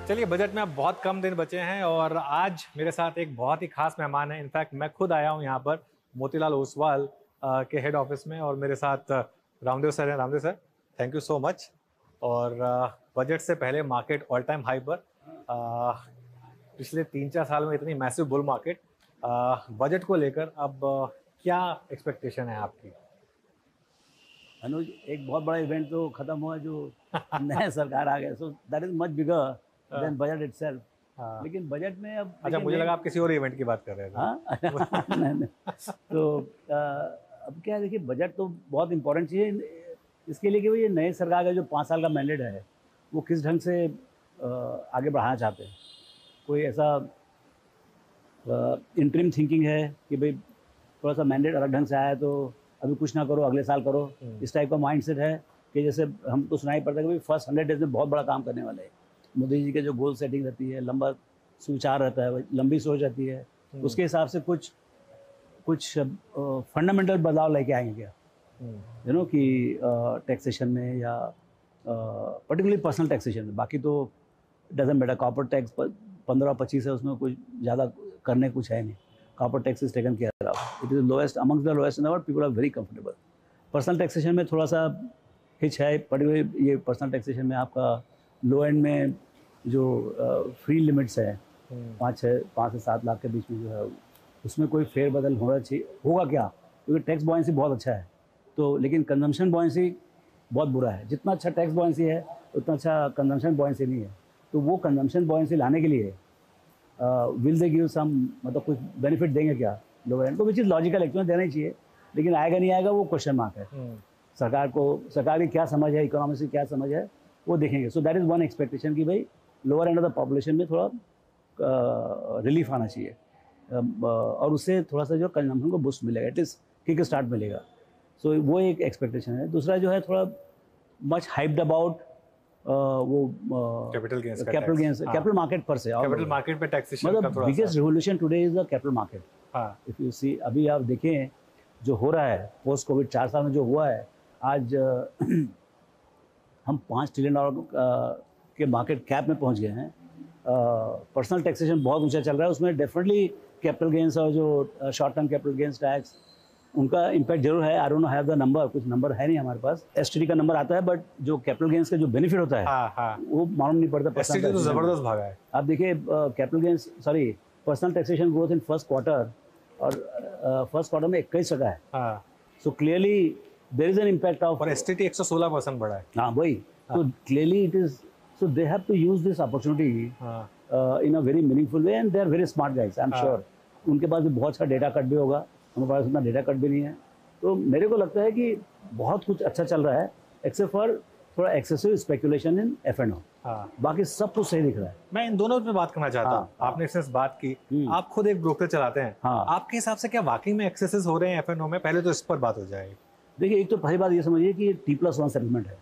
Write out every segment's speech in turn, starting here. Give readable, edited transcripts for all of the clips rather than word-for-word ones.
चलिए, बजट में अब बहुत कम दिन बचे हैं और आज मेरे साथ एक बहुत ही खास मेहमान है। इनफैक्ट मैं खुद आया हूँ यहाँ पर मोतीलाल ओसवाल के हेड ऑफिस में और मेरे साथ रामदेव सर हैं। Ramdev sir, thank you so much. और बजट से पहले मार्केट ऑल टाइम हाई पर, पिछले 3-4 साल में इतनी मैसिव बुल मार्केट, बजट को लेकर अब क्या एक्सपेक्टेशन है आपकी? अनुज, एक बहुत बड़ा इवेंट तो खत्म हुआ जो नया सरकार आ गया, सो that is much bigger than budget itself. लेकिन बजट में अब अच्छा, मुझे लगा आप किसी और इवेंट की बात कर रहे थे। हाँ नहीं। तो अब क्या है, देखिए बजट तो बहुत इंपॉर्टेंट चीज़ है इसके लिए कि ये नए सरकार का जो 5 साल का मैंडेट है वो किस ढंग से आगे बढ़ाना चाहते हैं। कोई ऐसा इंटरिम थिंकिंग है कि भाई थोड़ा सा मैंडेट अलग ढंग से आया तो अभी कुछ ना करो, अगले साल करो, इस टाइप का माइंडसेट है कि जैसे हम तो सुनाई पड़ता है कि भाई फर्स्ट 100 डेज में बहुत बड़ा काम करने वाले हैं। मोदी जी के जो गोल सेटिंग रहती है, लंबा सुविचार रहता है, लंबी सोच रहती है, उसके हिसाब से कुछ फंडामेंटल बदलाव लेके आएंगे क्या, यू नो, कि टैक्सेशन में या पर्टिकुलरली पर्सनल टैक्सेशन में। बाकी तो डजंट मैटर, कॉर्पोरेट टैक्स 15-25 है, उसमें कुछ ज़्यादा करने कुछ है नहीं। Corporate tax is taken care of, it is lowest amongst the lowest in the world, people are very comfortable. Personal taxation में थोड़ा सा हिच है, पर्टिकुलरली ये पर्सनल टैक्सेशन में आपका लो एंड में जो फ्री लिमिट्स है 5 से 7 लाख के बीच में जो है, उसमें कोई फेरबदल होना चाहिए। होगा क्या, क्योंकि टैक्स बॉयंसी बहुत अच्छा है तो, लेकिन कंजम्पशन बॉयंसी बहुत बुरा है। जितना अच्छा टैक्स बॉयंसी है उतना अच्छा कंजम्पशन बॉयंसी नहीं है। तो वो कंजम्पशन बॉयंसी लाने के लिए विल दे गिव सम, मतलब कुछ बेनिफिट देंगे क्या लोअर एंड को, विच इज़ लॉजिकल, एक्चुअली देना ही चाहिए। लेकिन आएगा नहीं आएगा वो क्वेश्चन मार्क है। सरकार की क्या समझ है, इकोनॉमी से क्या समझ है, वो देखेंगे। So that is one expectation कि भाई lower end of the population में थोड़ा रिलीफ आना चाहिए और उससे थोड़ा सा जो कंजम्पशन को बूस्ट मिलेगा, एटलीस्ट किक स्टार्ट मिलेगा। सो वो एक एक्सपेक्टेशन है। दूसरा जो है थोड़ा मच हाइप्ड अबाउट वो कैपिटल गेन्स, कैपिटल मार्केट पर से, कैपिटल मार्केट पे टैक्सेशन का मतलब थोड़ा biggest revolution today is the capital market. हाँ, इफ यू सी, अभी आप देखें जो हो रहा है पोस्ट कोविड 4 साल में जो हुआ है, आज हम $5 ट्रिलियन के मार्केट कैप में पहुंच गए हैं। पर्सनल टैक्सेशन बहुत ऊंचा चल रहा है, उसमें डेफिनेटली कैपिटल गेन्स और जो short term capital gains tax, उनका इम्पैक्ट जरूर है। I don't know have the number, कुछ नंबर है नहीं हमारे पास। एसटीडी का नंबर आता है, बट जो कैपिटल गेन्स का जो बेनिफिट होता है वो मालूम नहीं पड़ता। एसटीडी तो जबरदस्त भागा है। आप देखिए capital gains, sorry, personal taxation growth in first quarter, और फर्स्ट क्वार्टर में 21% है। So clearly there is an impact of, और एसटीटी 116% बढ़ा है। हाँ वही, तो clearly it is, so they have to use this opportunity in a very meaningful way, and they are very smart guys, I am sure. उनके पास भी बहुत सारा डेटा कट भी होगा, हमारे पास उतना डेटा कट भी नहीं है। तो मेरे को लगता है कि बहुत कुछ अच्छा चल रहा है, एक्सेप्ट फॉर थोड़ा एक्सेसिव स्पेकुलेशन इन F&O। बाकी सब कुछ सही दिख रहा है। मैं इन दोनों पे बात करना चाहता हूँ। आपने इससे बात की, आप खुद एक ब्रोकर चलाते हैं। आपके हिसाब से क्या वाकई में एक्सेसेस हो रहे हैं F&O में? पहले तो इस पर बात हो जाएगी। देखिए, एक तो पहली बात ये समझिए कि T+1 सेटलमेंट है।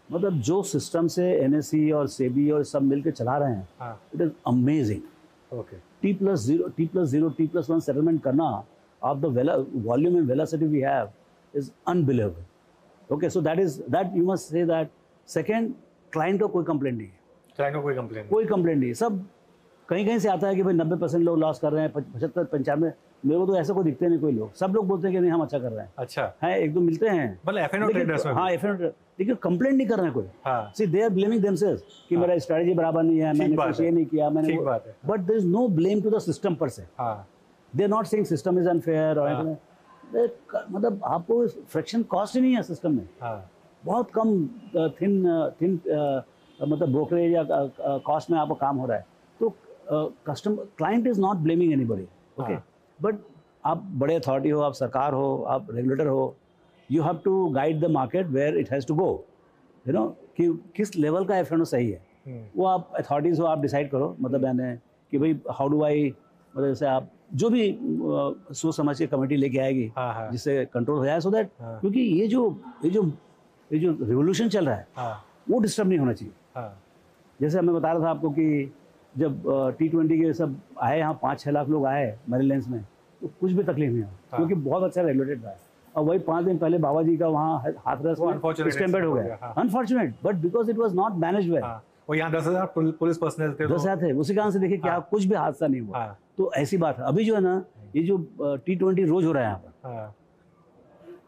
मतलब जो सिस्टम से NSE और सेबी और सब मिलकर चला रहे हैं, it is amazing. Okay, T+1 settlement करना of the volume and velocity we have is unbelievable. Okay, so that you must say that. Second, client को कोई कंप्लेंट नहीं है। क्लाइंट को कोई कंप्लेंट नहीं। सब कहीं से आता है कि भाई 90% लोग लॉस कर रहे हैं, 75-95। मेरे को तो ऐसा कोई दिखते नहीं कोई लोग, सब लोग बोलते हैं कि नहीं हम अच्छा कर रहे हैं। अच्छा है, एक दो मिलते हैं, मतलब F&O ट्रेडर्स में। हाँ, F&O, लेकिन कंप्लेंट नहीं कर रहे हैं कोई। सी दे आर ब्लेमिंग देमसेल्व्स कि मेरा स्ट्रेटजी बराबर नहीं है, मैंने कुछ ये नहीं किया, मैंने, but there is no blame to the system per se. They are not saying system is unfair और मतलब आपको फ्रैक्शन कॉस्ट ही नहीं है सिस्टम में। बहुत कम थिन मतलब ब्रोकरेज या कॉस्ट में आपका काम हो रहा है। तो client is not blaming anybody, okay, but आप बड़े अथॉरिटी हो, आप सरकार हो, आप रेगुलेटर हो, you have to guide the market where it has to go, you know, कि किस लेवल का F&O सही है। वो आप अथॉरिटीज़ हो, आप डिसाइड करो। मतलब यानी कि भाई हाउ डू आई, मतलब जैसे आप जो भी सोच समझ के कमेटी लेके आएगी जिससे कंट्रोल हो जाए, सो दैट, क्योंकि ये जो रिवोल्यूशन चल रहा है वो डिस्टर्ब नहीं होना चाहिए। जैसे मैं बता रहा था आपको कि जब T20 के सब आए यहाँ, 5-6 लाख लोग आए मैरीलैंड में, तो कुछ भी तकलीफ नहीं हुआ, क्योंकि बहुत अच्छा रेगुलेटेड था। और वही 5 दिन पहले बाबा जी का वहाँ हाथरस में स्टैम्पेड हो गया। Unfortunate, but because it was not managed well. और यहाँ 10,000 पुलिस पर्सनल थे। 10,000 थे, उसी कारण से देखिए क्या कुछ भी हादसा नहीं हुआ। तो ऐसी बात है। अभी जो है ना, ये जो T20 रोज हो रहा है यहाँ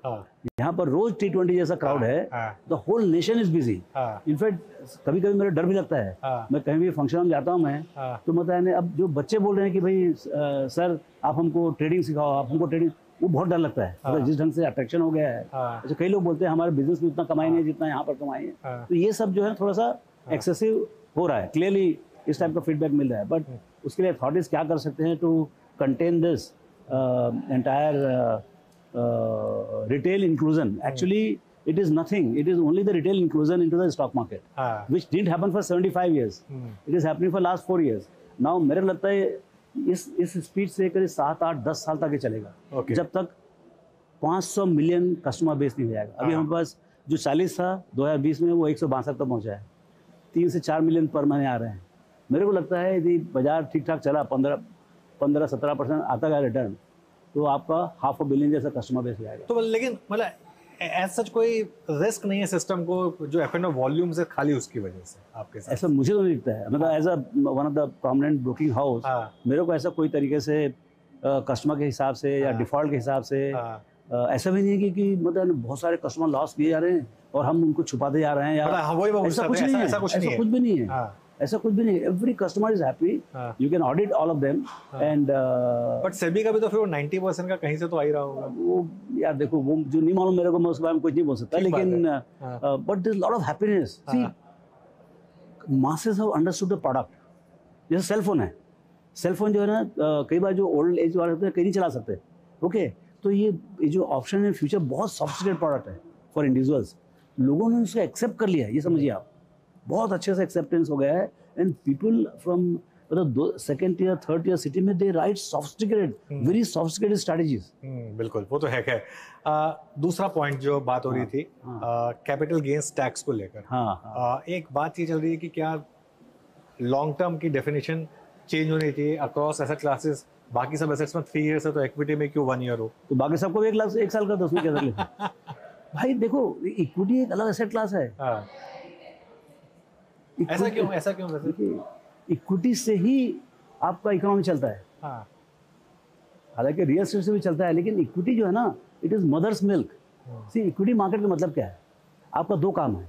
पर, यहाँ पर रोज T20 जैसा क्राउड है, the whole nation is busy. In fact कभी कभी मेरा डर भी लगता है, मैं कहीं भी फंक्शन में जाता हूँ मैं, तो मतलब अब जो बच्चे बोल रहे हैं कि भाई सर आप हमको ट्रेडिंग सिखाओ, आप हमको ट्रेडिंग, वो बहुत डर लगता है। मतलब जिस ढंग से अट्रैक्शन हो गया है। अच्छा, कई लोग बोलते हैं हमारे बिजनेस में उतना कमाई नहीं है जितना यहाँ पर कमाई है। तो ये सब जो है थोड़ा सा एक्सेसिव हो रहा है, क्लियरली इस टाइप का फीडबैक मिल रहा है। बट उसके लिए अथॉरिटीज क्या कर सकते हैं to contain this entire retail inclusion? Actually, it is nothing. It is only the retail inclusion into the stock market, which didn't happen for 75 years. It is happening for last 4 years. Now, मेरे लगता है इस speed से करीब 7, 8, 10 साल तक ही चलेगा, जब तक 500 मिलियन कस्टमर बेस नहीं हो जाएगा। अभी हमारे पास जो 40 था 2020 में, वो 162 तक पहुंचा है। 3 से 4 मिलियन पर महीने आ रहे हैं। मेरे को लगता है यदि बाजार ठीक ठाक चला, 15-17% आता गया रिटर्न, तो आपका 500 मिलियन जैसा कस्टमर बेस जाएगा। तो लेकिन मतलब ऐसा सच कोई रिस्क नहीं है सिस्टम को, जो F&O वॉल्यूम से खाली उसकी वजह से आपके साथ? ऐसा मुझे तो नहीं दिखता है। मतलब as a one of the prominent broking house, मेरे को ऐसा कोई तरीके से कस्टमर के हिसाब से या डिफॉल्ट के हिसाब से ऐसा भी नहीं है कि मतलब बहुत सारे कस्टमर लॉस किए जा रहे हैं और हम उनको छुपाते जा रहे हैं, या ऐसा कुछ नहीं है। ऐसा कुछ भी नहीं है। ऐसा कुछ भी नहीं। Every customer is happy, you can audit all of them and but SEBI का भी तो फिर 90% का कहीं से तो आ ही रहा होगा। वो यार देखो, वो जो नहीं मालूम मेरे को, मैं उसके बारे में कुछ नहीं बोल सकता, लेकिन but there is lot of happiness. See, masses have understood the product. जैसे सेलफोन है, सेलफोन जो है ना, कई बार जो ओल्ड एज वाले होते हैं कहीं नहीं चला सकते, ओके, तो ये जो ऑप्शन है फ्यूचर बहुत सॉफ्टवेयर प्रोडक्ट है फॉर इंडिविजुअल्स। लोगों ने उसको एक्सेप्ट कर लिया है, ये समझिए आप, बहुत अच्छे से एक्सेप्टेंस हो गया है। एंड पीपल फ्रॉम मतलब 2nd tier 3rd tier city में they right sophisticated, very sophisticated strategies. बिल्कुल, वो तो है। दूसरा पॉइंट जो बात हो रही थी कैपिटल गेन्स टैक्स को लेकर, एक बात ये चल रही है कि क्या लॉन्ग टर्म की डेफिनेशन चेंज होनी चाहिए अक्रॉस एसेट क्लासेस? बाकी सब एसेट्स में 3 years है, तो इक्विटी में क्यों 1 year हो? तो बाकी सबको 1 साल का 10 में क्या कर भाई देखो, इक्विटी एक अलग एसेट क्लास है। ऐसा क्यों वैसे? इक्विटी से ही आपका इकोनॉमी चलता है। हालांकि रियल एस्टेट से भी चलता है, लेकिन इक्विटी जो है ना, it is mother's milk. See, equity market का मतलब क्या है? आपका 2 काम है।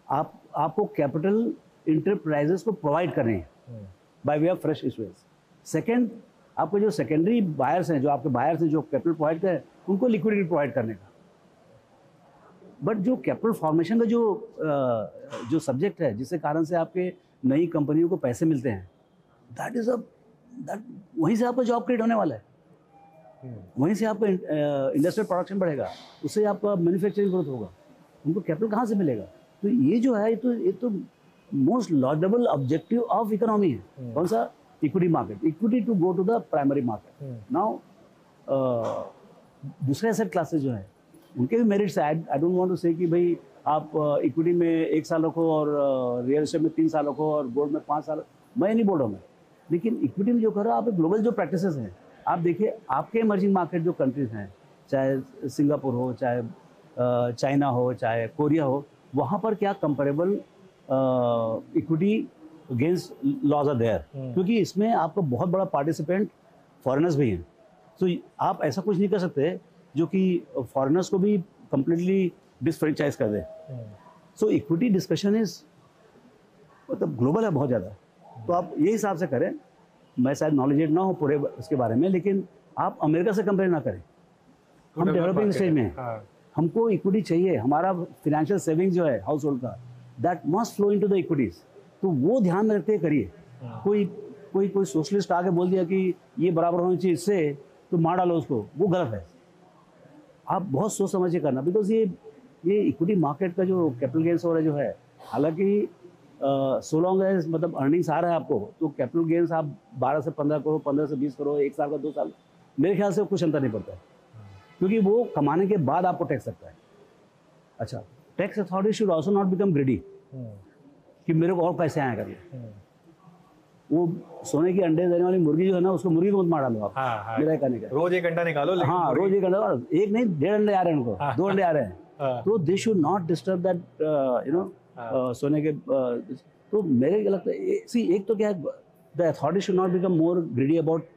आपको कैपिटल इंटरप्राइजेस को प्रोवाइड करने हैं by way of fresh issuance. Second, आपको जो सेकेंडरी बायर्स हैं, जो आपके बायर्स हैं, जो कैपिटल प्रोवाइड करें, उनको लिक्विडिटी प्रोवाइड करने का। बट जो कैपिटल फॉर्मेशन का जो सब्जेक्ट है, जिसके कारण से आपके नई कंपनियों को पैसे मिलते हैं, वहीं से आपका जॉब क्रिएट होने वाला है। वहीं से आपका इंडस्ट्रियल प्रोडक्शन बढ़ेगा, उससे आपका मैन्युफैक्चरिंग ग्रोथ होगा। उनको कैपिटल कहाँ से मिलेगा? तो ये जो है, ये तो most laudable objective of economy है। कौन सा? Equity market, equity to go to the primary market. Now दूसरे एसेट क्लासेस जो है, उनके भी मेरिट्स है। आई डोंट वांट टू से कि भाई आप इक्विटी में 1 साल रखो और रियल एस्टेट में 3 साल रखो और गोल्ड में 5 साल, मैं नहीं बोल रहा हूँ मैं। लेकिन इक्विटी में जो कर रहा है, आप ग्लोबल जो प्रैक्टिसेस हैं, आप देखिए आपके इमर्जिंग मार्केट जो कंट्रीज हैं, चाहे सिंगापुर हो, चाहे चाइना हो, चाहे कोरिया हो, वहाँ पर क्या comparable equity against laws are there, क्योंकि इसमें आपका बहुत बड़ा पार्टिसिपेंट फॉरेनर्स भी हैं। तो आप ऐसा कुछ नहीं कर सकते जो कि फॉरेनर्स को भी कंप्लीटली डिसफ्रेंचाइज कर दे। सो इक्विटी डिस्कशन इज मतलब ग्लोबल है बहुत ज़्यादा। तो आप ये हिसाब से करें, मैं शायद नॉलेजेड ना हो पूरे इसके बारे में, लेकिन आप अमेरिका से कंपेयर ना करें। हम डेवलपिंग स्टेज में हैं, हमको इक्विटी चाहिए। हमारा फिनेंशियल सेविंग्स जो है हाउस होल्ड का, that must flow into the equities. तो वो ध्यान में रखते करिए। कोई सोशलिस्ट आके बोल दिया कि ये बराबर होनी चाहिए इससे, तो मार डालो उसको, वो गलत है। आप बहुत सोच समझ के करना, बिकॉज ये इक्विटी मार्केट का जो कैपिटल गेन्स हो रहा है जो है, हालांकि सो लॉन्ग एज मतलब अर्निंग्स आ रहा है आपको, तो कैपिटल गेन्स आप 12 से 15 करो, 15 से 20 करो, 1 साल का 2 साल, मेरे ख्याल से कुछ अंतर नहीं पड़ता है, क्योंकि वो कमाने के बाद आपको टैक्स लगता है। अच्छा, tax authority should also not become ग्रेडी कि मेरे को और पैसे आए करके। वो सोने की अंडे देने वाली मुर्गी जो है ना, उसको मुर्गी को मत मार डालो आप। मेरा कहने का, रोज 1 घंटा निकालो। हाँ, रोज 1 घंटा, 1 नहीं 1.5 अंडे आ रहे हैं उनको, 2 अंडे आ रहे हैं। तो they should not disturb that सोने के। तो मेरे को लगता है सी एक तो क्या है, the authority should not become more greedy about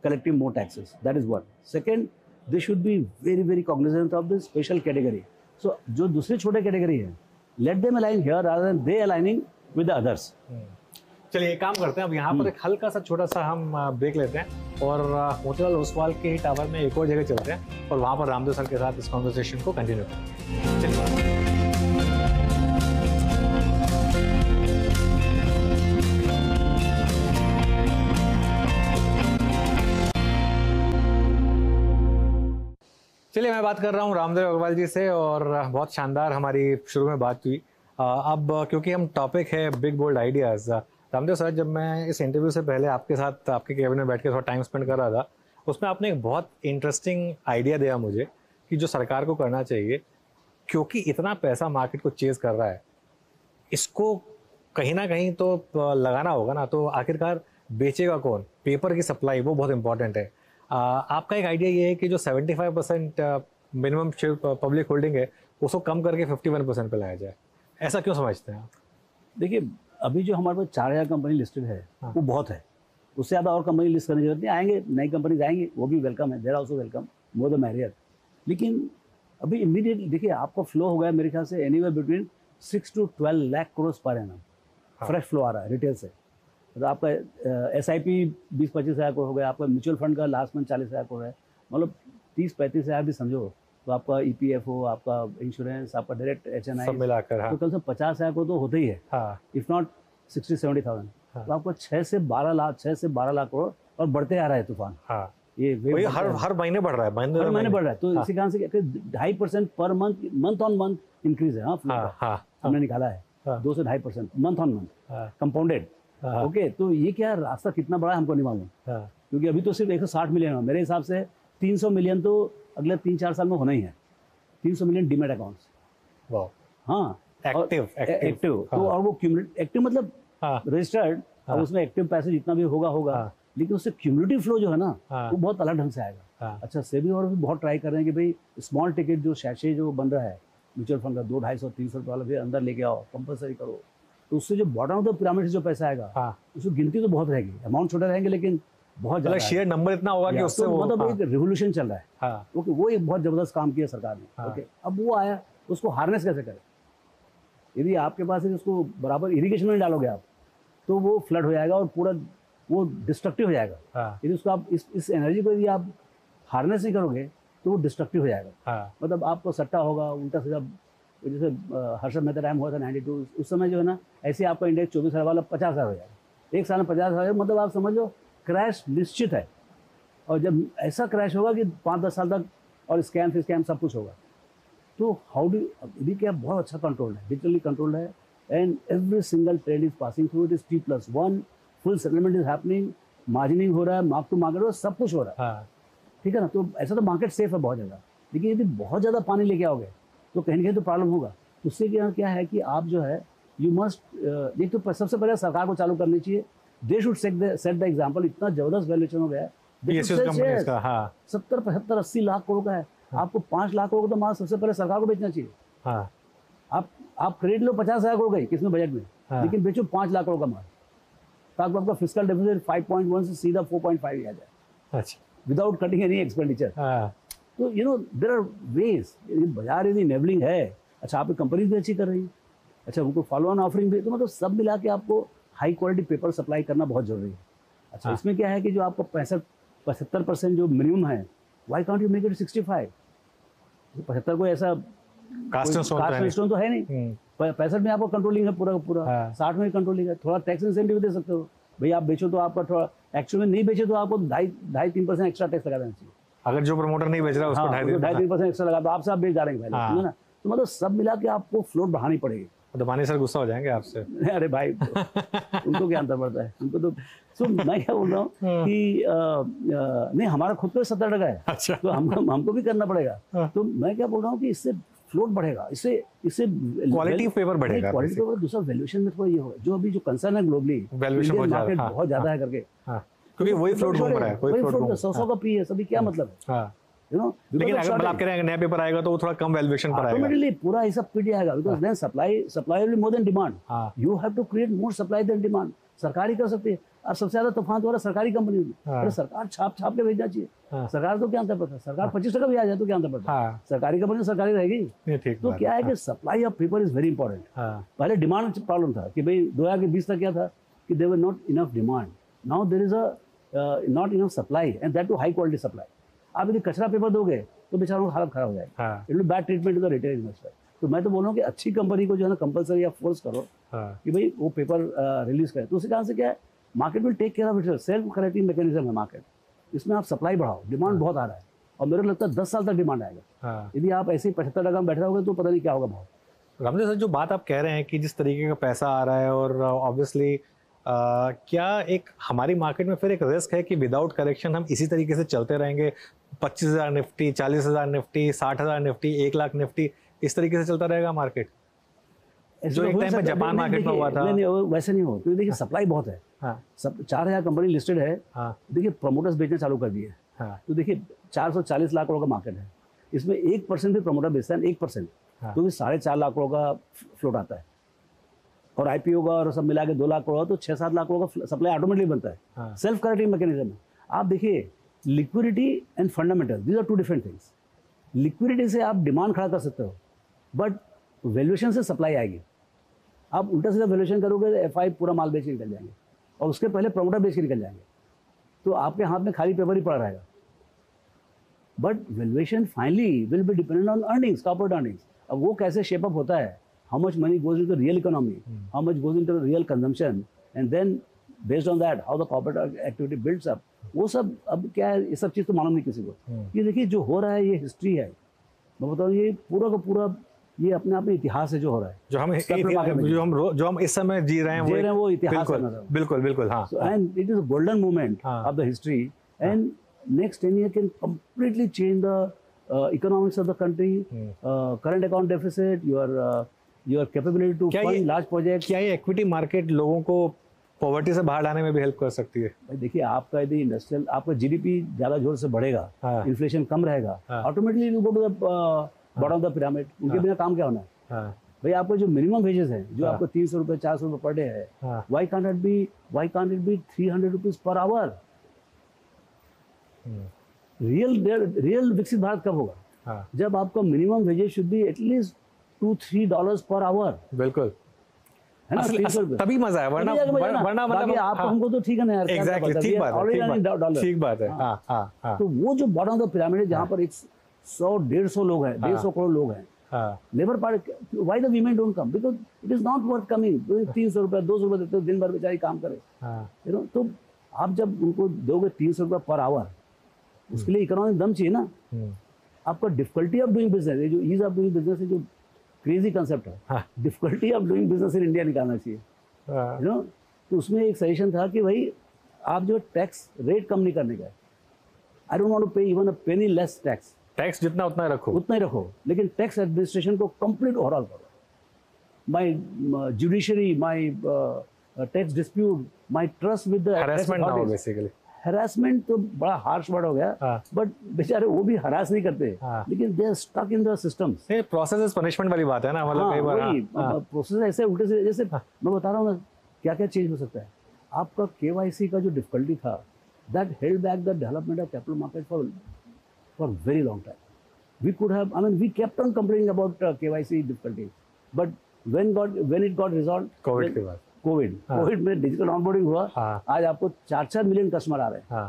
collecting more taxes. That is one. Second, they should be very, very cognizant of the special category. So, जो दूसरे छोटे कैटेगरी हैं, let them align here rather than they aligning with the others. चलिए एक काम करते हैं, अब यहाँ पर एक हल्का सा छोटा सा हम ब्रेक लेते हैं और मोतीलाल ओसवाल के ही टावर में एक और जगह चलते हैं और वहाँ पर रामदेव सर के साथ इस कॉन्वर्सेशन को कंटिन्यू करेंगे। चलिए। चलिए मैं बात कर रहा हूँ रामदेव अग्रवाल जी से और बहुत शानदार हमारी शुरू में बात हुई। अब क्योंकि हम टॉपिक है big bold ideas, Ramdev sir जब मैं इस इंटरव्यू से पहले आपके साथ आपके केबिन में बैठ के थोड़ा टाइम स्पेंड कर रहा था, उसमें आपने एक बहुत इंटरेस्टिंग आइडिया दिया मुझे कि जो सरकार को करना चाहिए, क्योंकि इतना पैसा मार्केट को चेज़ कर रहा है, इसको कहीं ना कहीं तो लगाना होगा ना, तो आखिरकार बेचेगा कौन? पेपर की सप्लाई वो बहुत इंपॉर्टेंट है। आपका एक आइडिया ये है कि जो 75% मिनिमम पब्लिक होल्डिंग है उसको कम करके 51% पे लाया जाए, ऐसा क्यों समझते हैं आप? देखिए अभी जो हमारे पास 4000 कंपनी लिस्टेड है वो बहुत है, उससे ज़्यादा और कंपनी लिस्ट करने की जरूरत नहीं। आएंगे नई कंपनीज आएंगे, वो भी वेलकम है, there also welcome, more the merrier. लेकिन अभी इमीडिएटली देखिए आपका फ्लो हो गया मेरे ख्याल से anywhere between 6 to 12 lakh crore per annum fresh flow आ रहा है रिटेल से। तो आपका SIP 20-25 हज़ार करोड़ हो गया, आपका म्यूचुअल फंड का लास्ट मंथ 40 हज़ार करोड़ है, मतलब 30-35 हज़ार भी समझो तो आपका EPFO, आपका इंश्योरेंस, आपका डायरेक्ट HNI सब मिलाकर तो कम से 50 हज़ार करोड़ तो होते ही है, इफ नॉट 60-70,000। तो आपको 6 से 12 लाख करोड़ और बढ़ते आ रहा है तूफान। ये हर महीने बढ़ रहा है, हर महीने बढ़ रहा है। तो इसी कारण से 2.5% per month on month increase है। हमने निकाला है 2 से 2.5% month on month compounded. Okay, तो ये क्या रास्ता कितना बड़ा है हमको नहीं मालूम, क्योंकि अभी तो सिर्फ 160 मिलियन है। मेरे हिसाब से 300 मिलियन तो अगले 3-4 साल में होना ही है। 300 मिलियन डीमेट अकाउंट्स। हाँ, एक्टिव तो और वो एक्टिव मतलब रजिस्टर्ड, और उसमें एक्टिव पैसे जितना भी होगा, लेकिन उससे क्यूमुलेटिव फ्लो जो है ना वो बहुत अलग ढंग से आएगा। अच्छा, सेबी और भी बहुत ट्राई कर रहे हैं कि भाई स्मॉल टिकट जो शैशे जो बन रहा है म्यूचुअल फंड का 200-250-300 वाला भी अंदर लेके आओ, कंपलसरी करो, तो उससे जो बॉटम ऑफ द पिरामिड से जो पैसा आएगा उसकी गिनती तो बहुत रहेगी, अमाउंट छोटे रहेंगे लेकिन बहुत ज्यादा शेयर नंबर इतना होगा कि उससे वो मतलब एक रिवोल्यूशन चल रहा है। ओके, वो एक बहुत जबरदस्त काम किया सरकार ने। ओके, अब वो आया, उसको हार्नेस कैसे करें? यदि आपके पास है उसको बराबर इरिगेशन में डालोगे आप तो वो फ्लड हो जाएगा और पूरा वो डिस्ट्रक्टिव हो जाएगा। यदि उसको आप इस एनर्जी को यदि आप हार्नेस नहीं करोगे तो वो डिस्ट्रक्टिव हो जाएगा। मतलब आपको सट्टा होगा उल्टा सीधा, जैसे हर्षद मेहता टाइम हुआ था 92, उस समय जो है ना ऐसे आपका इंडेक्स 24,000 वाला 50,000 हो जाएगा, एक साल में 50,000, मतलब आप समझ लो क्रैश निश्चित है। और जब ऐसा क्रैश होगा कि 5-10 साल तक और स्कैम सब कुछ होगा, तो हाउ डू अभी क्या बहुत अच्छा कंट्रोल है, डिजिटली कंट्रोल है, and every single trade is passing through, it is T+1, full settlement is happening, margining हो रहा है, मार्क टू मार्केट, सब कुछ हो रहा है। ठीक है ना, तो ऐसा तो मार्केट सेफ है बहुत ज़्यादा। लेकिन यदि बहुत ज़्यादा पानी लेके आओगे तो कहीं ना कहीं तो प्रॉब्लम होगा। उससे क्या है कि आप जो है यू मस्ट, एक तो सबसे पहले सरकार को चालू करनी चाहिए, they should set the example. इतना जबरदस्त वैल्यूएशन हो गया है 70-75-80 लाख करोड़ का है, आपको 5 लाख करोड़ तो माल सबसे पहले सरकार को बेचना चाहिए। आप खरीद लो 50,000 करोड़ गई किसमें बजट में, लेकिन बेचो 5 लाख करोड़ का माल, ताकि आपका फिस्कल डेफिसिट 5.1 से सीधा 4.5 आ जाए, विदाउट कटिंग एनी एक्सपेंडिचर। तो you know there are ways, बाजार यदि इनेबलिंग है, अच्छा आप कंपनीज भी अच्छी कर रही है, अच्छा उनको फॉलो ऑन ऑफरिंग भी, तो मतलब सब मिला के आपको हाई क्वालिटी पेपर सप्लाई करना बहुत जरूरी है। अच्छा, इसमें क्या है कि जो आपको 65-75% जो मिनिमम है, why can't you make it 65? 75 को ऐसा कास्ट स्टोन तो है नहीं, 65 में आपको कंट्रोलिंग है पूरा 60 में कंट्रोलिंग है, थोड़ा टैक्स इंसेंटिव दे सकते हो भाई, आप बेचो तो आपका थोड़ा, एक्चुअल में नहीं बेचे तो आपको 2.5-3% एक्स्ट्रा टैक्स लगा देना चाहिए। अगर जो प्रमोटर नहीं बेच रहा उसको 2.5-3% एक्स्ट्रा लगा, तो आपसे आप बेच जा रहे हैं पहले, ना? तो मतलब सब मिला के आपको फ्लोट बढ़ानी पड़ेगी। दबानी सर गुस्सा हो जाएंगे आपसे। अरे भाई उनको क्या अंतर पड़ता है, उनको तो मैं क्या बोल रहा हूँ कि नहीं, हमारा खुद को 70% है। अच्छा। तो हमको भी करना पड़ेगा। तो मैं क्या बोल रहा हूँ कि इससे फ्लोट बढ़ेगा, इससे क्वालिटी पेपर बढ़ेगा, क्वालिटी पेपर। दूसरा वैल्यूएशन में थोड़ा ये होगा, जो अभी जो कंसर्न है ग्लोबली, वैल्यूएशन मार्केट बहुत ज्यादा है करके, क्योंकि वही फ्लोट घूम रहा है, वही फ्लोट 100 का पी है, सभी क्या मतलब है। You know. लेकिन अगर मतलब आप कह रहे हैं नया पेपर आएगा तो वो थोड़ा कम वैल्यूएशन पर आएगा, ऑटोमेटिकली पूरा हिसाब पीट जाएगा, because then supply will be more than demand. हाँ। You have to create more supply than demand. सरकार ही कर सकती है। और सबसे ज्यादा तूफान तो हो रहा है सरकारी कंपनी में। हाँ। अरे सरकार छाप के भेजना चाहिए। हाँ। सरकार तो क्या अंतर पड़ता है, सरकार 25% भी आ जाए तो क्या अंतर पड़ता है, हाँ। सरकारी कंपनी सरकारी रहेगी। ये ठीक तो बात क्या है कि supply of paper is very important. हाँ। पहले डिमांड प्रॉब्लम था कि भाई 2020 तक क्या था कि there were not enough demand. Now there is a not enough supply and that too high quality supply. आप यदि कचरा पेपर दोगे तो बेचारों की हालत खराब हो जाएगी। हाँ। It will bad treatment to the retail investor. तो मैं तो बोल रहा हूँ कि अच्छी कंपनी को जो है ना कंपलसरी या फोर्स करो हाँ। कि भाई वो पेपर रिलीज करे। तो उसी कारण से क्या है, market will take care of it. Self correcting mechanism है मार्केट। इसमें आप सप्लाई बढ़ाओ, डिमांड बहुत आ रहा है और मेरे को लगता है 10 साल तक डिमांड आएगा। हाँ। यदि आप ऐसे ही 75 टका में बैठे रहोगे तो पता नहीं क्या होगा भाव। रामदेव सर, जो बात आप कह रहे हैं कि जिस तरीके का पैसा आ रहा है और ऑब्वियसली क्या एक हमारी मार्केट में फिर एक रिस्क है कि विदाउट करेक्शन हम इसी तरीके से चलते रहेंगे, 25,000 Nifty, 40,000 Nifty, 60,000 Nifty, 1 lakh Nifty, इस तरीके से चलता रहेगा मार्केट, जो एक टाइम पे जापान मार्केट में हुआ था? नहीं, वैसे नहीं हो, क्योंकि देखिए सप्लाई बहुत है। हाँ। सब 4,000 कंपनी लिस्टेड है। हाँ। देखिए प्रमोटर्स बेचना चालू कर दिए। हाँ। तो देखिए 440 लाख करोड़ का मार्केट है, इसमें 1% भी प्रमोटर बेचता है, 1%। हाँ। तो भी 4.5 लाख करोड़ का फ्लोट आता है और आईपीओ का और सब मिला के 2 लाख करोड़, तो 6-7 लाख करोड़ का सप्लाई ऑटोमेटिकली बनता है। हाँ। सेल्फ करेक्टिंग मैकेनिज्म है। आप देखिए liquidity and fundamental, these are two different things. Liquidity से आप डिमांड खड़ा कर सकते हो, बट वैल्यूएशन से सप्लाई आएगी। आप उल्टा सीधा वैल्यूएशन करोगे तो एफआई पूरा माल बेच के निकल जाएंगे और उसके पहले प्रमोटर बेच के निकल जाएंगे, तो आपके हाथ में खाली पेपर ही पड़ा रहेगा। But valuation finally will be dependent on earnings, corporate earnings. अब वो कैसे शेप अप होता है, how much money goes into real economy, how much goes into real consumption, and then based on that how the corporate activity builds up, वो सब अब क्या है, ये सब चीज़ तो मालूम नहीं किसी को। ये देखिए जो हो रहा है ये हिस्ट्री है, मैं बताऊँ ये पूरा का पूरा ये अपने आप में इतिहास है जो हो रहा है। जो हम इस समय जी रहे हैं वो इतिहास है। बिल्कुल बिल्कुल। हाँ। And it is a golden moment of the history, and next 10 years can completely change the economics of the country, current account deficit, your capability to fund large projects. क्या ये इक्विटी मार्केट लोगों को poverty से बाहर लाने में भी help कर सकती है? भाई देखिए आपका यदि इंडस्ट्रियल आपका जीडीपी ज्यादा जोर से बढ़ेगा, इन्फ्लेशन कम रहेगा, automatically you go to the bottom of the pyramid. उनके बिना काम क्या होना है? भाई आपका जो मिनिमम वेजेस है, जो आपको 300 रुपए 400 रुपए पर डे है, why can't it be 300 rupees per hour? Real विकसित भारत कब होगा? जब आपका minimum wages should be at least $2-3 per hour. बिल्कुल, है ना? तभी मजा है, वरना मतलब आप हमको तो ठीक है ना यार, एग्जैक्टली ठीक बात है। हाँ। तो वो जो बॉटम ऑफ द पिरामिड है जहाँ पर 100-150 लोग हैं, 150 करोड़ लोग हैं, labour party, why the women don't come? Because it is not worth coming. 300 रुपए 200 रुपए देते हो, दिन भर बेचारी काम करे, यू नो। तो आप जब उनको दोगे 300 रुपए पर आवर, उसके लिए इकोनॉमिक दम चाहिए ना। आपका डिफिकल्टी ऑफ डूइंग बिजनेस, ये जो ईज ऑफ डूइंग बिजनेस है, जो क्रेजी कंसेप्ट है, difficulty of doing business in India निकालना चाहिए, यू नो। तो उसमें एक सजेशन था कि भाई आप जो टैक्स रेट कम नहीं करने का, आई डोंट वांट टू पे इवन अ पेनी लेस टैक्स। टैक्स जितना उतना ही रखो, लेकिन टैक्स एडमिनिस्ट्रेशन को कंप्लीट ओवरऑल करो। My judiciary, my tax dispute, my trust with the harassment ना हो बेसिकली। हरासमेंट तो बड़ा हार्श वर्ड हो गया, बट बेचारे वो भी हरास नहीं करते, लेकिन they are stuck in the systems. ये प्रोसेस इज पनिशमेंट वाली बात है ना, मतलब कई बार प्रोसेस ऐसे उल्टे से, जैसे मैं बता रहा हूँ ना क्या क्या चेंज हो सकता है। आपका केवाईसी का जो डिफिकल्टी था, that held back the development of capital market for very long time. We could have, I mean, we kept on complaining about KYC difficulties, but when it got resolved, Covid के बाद, Covid में digital onboarding हुआ, आज आपको 4-4 million customer आ रहे हैं।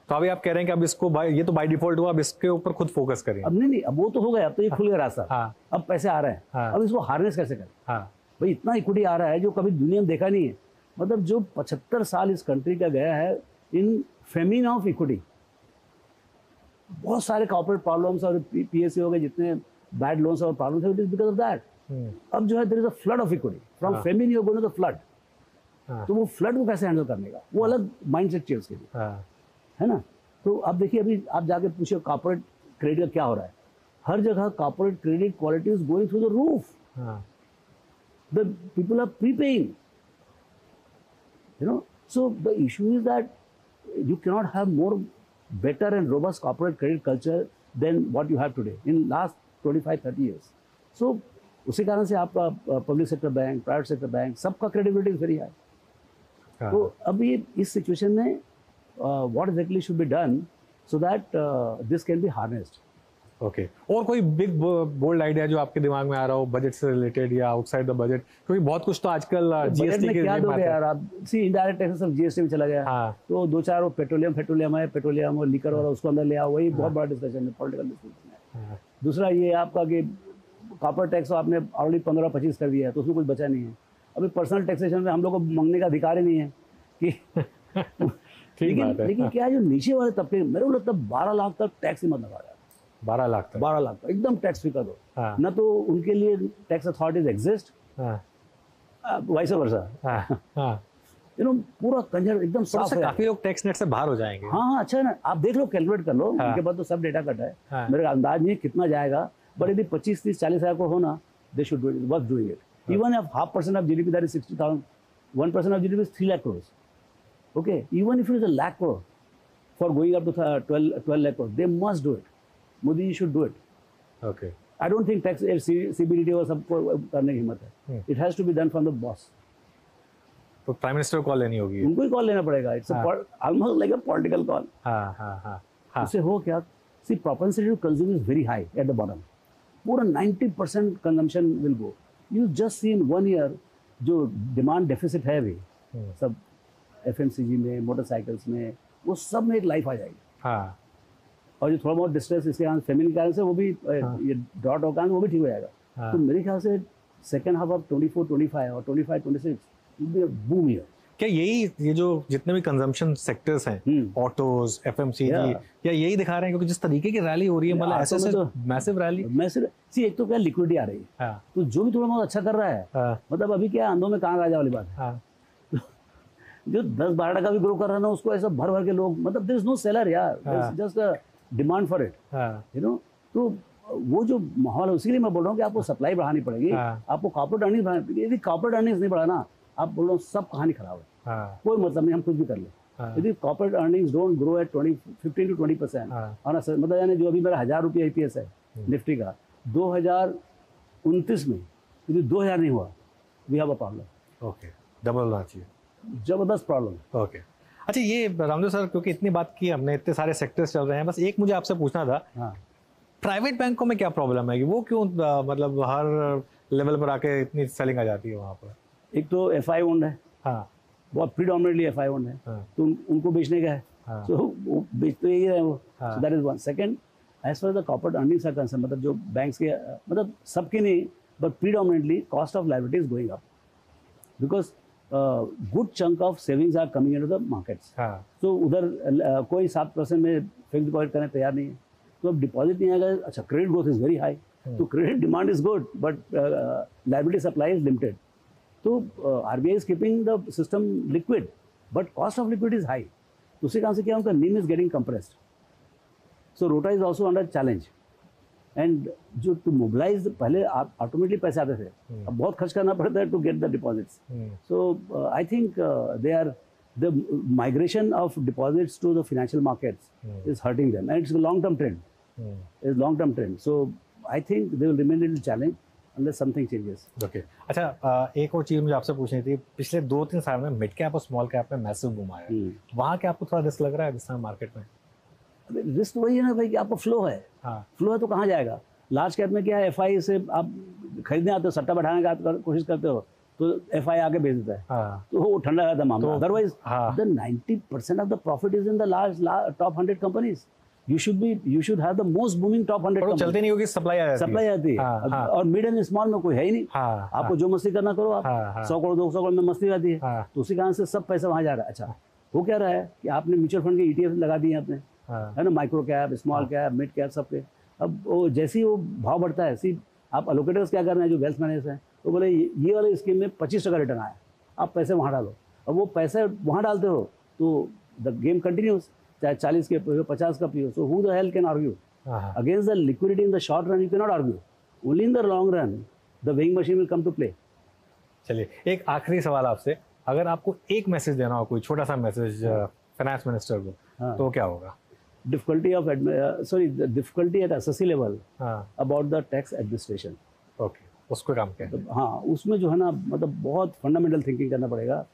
तो अभी आप कह रहे हैं कि अब इसको ये तो बाय डिफॉल्ट हुआ, अब इसके ऊपर खुद फोकस करें। अब नहीं, अब वो तो हो गया, अब तो ये खुल गया रास्ता, अब पैसे आ रहे हैं, अब इसको हार्नेस कैसे करें? भाई इतना इक्विटी आ रहा है जो कभी दुनिया में देखा नहीं है। मतलब जो 75 साल इस कंट्री का गया है इन फेमिन ऑफ इक्विटी, बहुत सारे कॉर्पोरेट प्रॉब्लम्स और पीएससी हो गए, जितने बैड लोन्स और प्रॉब्लम्स है, it is because of that. अब जो है there is a flood of equity from famine you go to the flood. तो वो फ्लड को कैसे हैंडल करने का, वो अलग माइंडसेट चाहिए उसके लिए, है ना। तो अब देखिए, अभी आप जाके पूछिए कॉर्पोरेट क्रेडिट का क्या हो रहा है। हर जगह corporate credit quality is going through the roof, the people are prepaying, you know. So the issue is that you cannot have more better and robust corporate credit culture then what you have today in last 25-30 years. So उसी कारण से आपका public sector bank, private sector bank, सबका credibility is very high. तो अब ये इस situation में what exactly should be done so that this can be harnessed. Okay. और कोई बिग बोल्ड आइडिया जो आपके दिमाग में आ रहा हो बजट से रिलेटेड या आउटसाइड द बजट, क्योंकि बहुत कुछ तो आजकल जीएसटी के क्या दोगे यार आप. सी इनडायरेक्ट टैक्सेस सब जीएसटी में चला गया. हाँ. तो 2-4 पेट्रोलियम है, पेट्रोलियम और लीकर और उसको अंदर ले आओ, वही बहुत बड़ा डिस्कशन है, पॉलिटिकल डिस्कशन है. दूसरा ये आपका कि कॉपर टैक्स आपने ऑलरेडी 15-25 कर दिया है, तो उसमें कुछ बचा नहीं है. अभी पर्सनल टैक्सेशन में हम लोग को मांगने का अधिकार ही नहीं है कि लेकिन क्या जो नीचे वाले तबके, मेरे को लगता है 12 लाख तक टैक्स ही मत लगा. 12 लाख तक 12 लाख तक एकदम टैक्स फ्री कर दो. हाँ. ना तो उनके लिए tax authorities exist, vice versa. You know पूरा कंजर एकदम साफ है. काफी लोग टैक्स नेट से बाहर हो जाएंगे. हाँ अच्छा है ना. आप देख लो, कैलकुलेट कर लो. उनके पास तो सब डेटा कट है. मेरे अंदाज नहीं कितना जाएगा, बट यदि 25-30-40 हज़ार को होना, they should do it, worth doing it. Even if 0.5% of GDP, that is 60,000. 1% of GDP is 3 lakh crores. Okay, even if it is 1 lakh crore for going up to 12 lakh crore, they must do it. Modi ji should do it. Okay. I don't think tax CBDT और सबको करने की हिम्मत है. It has to be done from the boss. तो prime minister को call लेनी होगी. उनको ही कॉल लेना पड़ेगा. It's almost like a political call. हाँ. उससे हो क्या? See, propensity to consume is very high at the bottom. पूरा 90% consumption will go. You just see in 1 year जो demand deficit है भी, सब FMCG में, मोटरसाइकिल्स में, वो सब में एक लाइफ आ जाएगी. हाँ. और जो थोड़ा बहुत डिस्ट्रेस इसके कारण फैमिली कारण से वो भी ये ड्रॉट और कारण वो भी ठीक हो जाएगा. तो मेरे ख्याल से सेकंड हाफ ऑफ 24-25 और 25-26 will be a boom year. क्या ये जो जितने भी कंजम्पशन सेक्टर्स हैं, ऑटोज, FMCG, या यही दिखा रहे हैं? क्योंकि जिस तरीके की रैली हो रही है, मतलब ऐसे मैसिव रैली. सी एक तो क्या लिक्विडिटी आ रही है. तो जो भी थोड़ा बहुत अच्छा कर रहा है, मतलब अभी क्या अंधों में कहाँ राजा वाली बात है. जो 10-12% भी ग्रो कर रहा है ना, उसको ऐसा भर भर के लोग, मतलब देयर इज नो सेलर यार, just a demand for it, you know. तो वो जो माहौल है, उसी लिए मैं बोल रहा हूँ कि आपको सप्लाई बढ़ानी पड़ेगी. आपको कॉर्पोरेट अर्निंग्स बढ़ानी पड़ेगी. यदि कॉर्पोरेट अर्निंग्स नहीं बढ़ाना, आप बोल रहा हूँ सब कहानी खराब है. कोई मतलब नहीं, हम कुछ भी कर ले. यदि corporate earnings don't grow at 15 to 20%, और मतलब यानी जो अभी मेरा 1000 रुपये IPS है निफ्टी का, 2029 में यदि 2000 नहीं हुआ, we have a problem. Okay, double होना चाहिए. जबरदस्त प्रॉब्लम. ओके. अच्छा, ये रामदेव सर, क्योंकि इतनी बात की हमने, इतने सारे सेक्टर्स चल रहे हैं, बस एक मुझे आपसे पूछना था. प्राइवेट बैंकों में क्या प्रॉब्लम है कि वो क्यों मतलब हर लेवल पर आके इतनी सेलिंग आ जाती है वहाँ पर? एक तो FI ओन्ड है. बहुत प्रीडोमिनेटली FI ओन्ड है. तो उनको बेचने का है. तो वो बेच तो यही रहे वो. So that is one. Second, as far the corporate earnings are concern, मतलब जो बैंक्स के, मतलब सबके नहीं, but predominantly cost of liability is going up, because good chunk of savings are coming into the markets. तो उधर कोई 7% में फिक्स डिपॉजिट करने तैयार नहीं है. तो अब डिपॉजिट नहीं आएगा. अच्छा, credit growth is very high, तो credit demand is good, but liability supply is limited. तो RBI is keeping the system liquid, but cost of liquid is high. उसी कारण से क्या, उनका NIM is getting compressed. So rota is also under challenge. And जो to mobilise, पहले automatically पैसे आते थे, अब बहुत खर्च करना पड़ता है to get the deposits. So I think they are the migration of deposits to the financial markets is hurting them, and it's long term trend. Is long term trend. So I think they will remain little challenge unless something changes. Okay. अच्छा, एक और चीज़ मुझे आपसे पूछनी थी. पिछले 2-3 साल में मिड कैप और स्मॉल कैप में मैसिव बूम आया है. वहाँ क्या आपको थोड़ा रिस्क लग रहा है इस समय मार्केट में? रिस्क वही है ना भाई कि आपको फ्लो है. फ्लो है तो कहाँ जाएगा. लार्ज कैप में क्या है, FI से आप खरीदने आते हो, सट्टा बैठाने का कोशिश करते हो, तो FI आके बेच देता है. तो वो ठंडा रहता है मामला. Otherwise the 90% of the profit is in the large top 100 companies. You should have the most booming top 100 companies. चलते नहीं होगी, सप्लाई आती है. और मिड एंड स्मॉल में कोई है ही नहीं. आपको जो मस्ती करना करो आप. 100 करोड़ 200 करोड़ में मस्ती आती है. तो उसी कारण से सब पैसा वहाँ जा रहा है. अच्छा, वो क्या रहा है कि आपने म्यूचुअल फंड के ETF लगा दिए आपने, है ना, micro cap, small cap, mid cap, सबके. अब वो जैसे ही वो भाव बढ़ता है, सी आप एलोकेटर्स क्या कर रहे हैं, जो वेल्थ मैनेजर्स हैं, तो बोले ये वाले स्कीम में 25% रिटर्न आया, आप पैसे वहाँ डालो. अब वो पैसे वहाँ डालते हो तो द गेम कंटिन्यूज. चाहे 40 के पियो, 50 का पियो. So who the hell can argue against the liquidity in the short run? You can not argue. Only in the long run the weighing machine will come to play. चलिए, एक आखिरी सवाल आपसे. अगर आपको एक मैसेज देना हो, कोई छोटा सा मैसेज फाइनेंस मिनिस्टर को, तो क्या होगा? Difficulty of the difficulty at assessee level हाँ about the tax administration. Okay, उसको काम किया। मतलब हाँ, उसमें जो है ना, मतलब बहुत फंडामेंटल थिंकिंग करना पड़ेगा।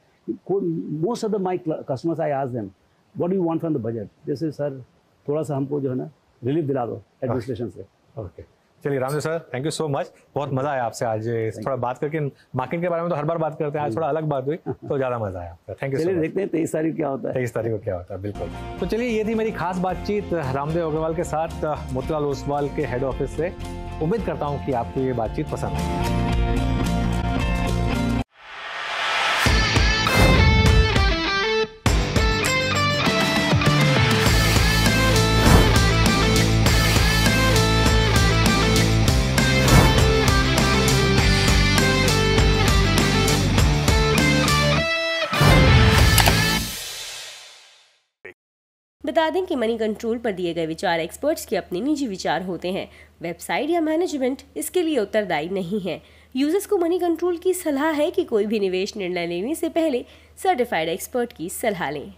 Most of the my customers I ask them what do you want from the budget, जैसे सर थोड़ा सा हमको जो है ना रिलीफ दिला दो एडमिनिस्ट्रेशन से। ओके, चलिए Ramdev sir, thank you so much. बहुत मजा आया आपसे आज थोड़ा बात करके। मार्केटिंग के बारे में तो हर बार बात करते हैं, आज थोड़ा अलग बात हुई तो ज़्यादा मजा आया। Thank you so much. देखते हैं 23 तारीख क्या होता है। 23 तारीख को क्या होता है, बिल्कुल। तो चलिए, ये थी मेरी खास बातचीत रामदेव अग्रवाल के साथ मोतीलाल ओसवाल के हेड ऑफिस से। उम्मीद करता हूँ कि आपको ये बातचीत पसंद आई। बता दें कि मनी कंट्रोल पर दिए गए विचार एक्सपर्ट्स के अपने निजी विचार होते हैं। वेबसाइट या मैनेजमेंट इसके लिए उत्तरदायी नहीं है। यूजर्स को मनी कंट्रोल की सलाह है कि कोई भी निवेश निर्णय लेने से पहले सर्टिफाइड एक्सपर्ट की सलाह लें।